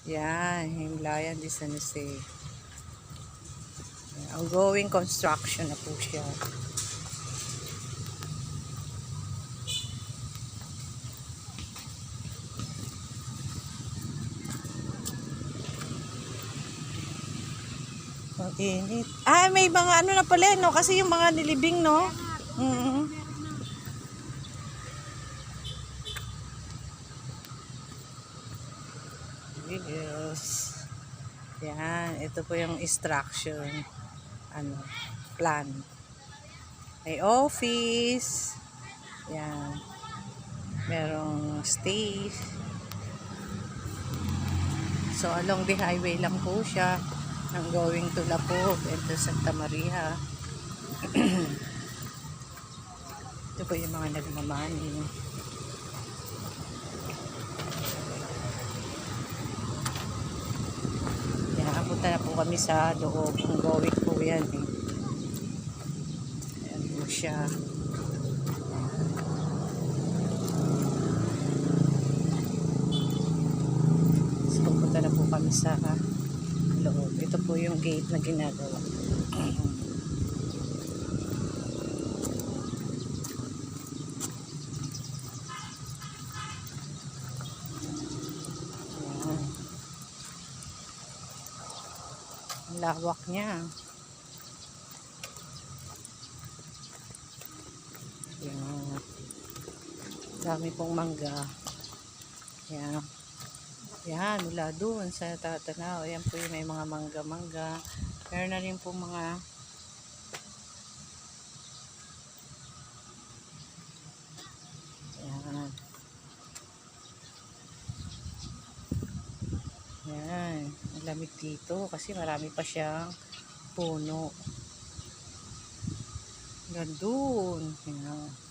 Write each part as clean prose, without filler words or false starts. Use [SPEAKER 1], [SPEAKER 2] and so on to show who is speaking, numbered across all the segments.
[SPEAKER 1] Yan, Himlayan de San Jose. Ongoing construction na po siya. Ang init. Ay, may mga ano na pala, no? Kasi yung mga nilibing, no? Videos. Yan, ito po yung instruction. Ano, plan. May office. Yan. Merong stage. So, along the highway lang po siya. Ang going to Lapu and to Santa Maria. Ito po yung mga nagmamani. Yan, punta na po kami sa loob. Ang going po yan eh. Ayan po siya. So, punta na po kami sa loob. Ito po yung gate na ginagawa. Ang lawak niya. Yan. Dami pong mangga. Yan. Yan, mula doon sa Tatanaw. Ayan po yung may mga mangga-mangga. Meron na rin po mga yan. Yan. Ang lamig dito kasi marami pa siyang puno. Gandun. Yan.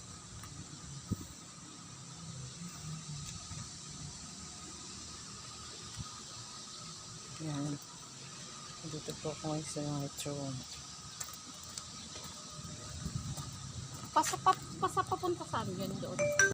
[SPEAKER 1] Yan. Dito po ako ngayon sa metro.
[SPEAKER 2] Pasapapunta saan yan doon?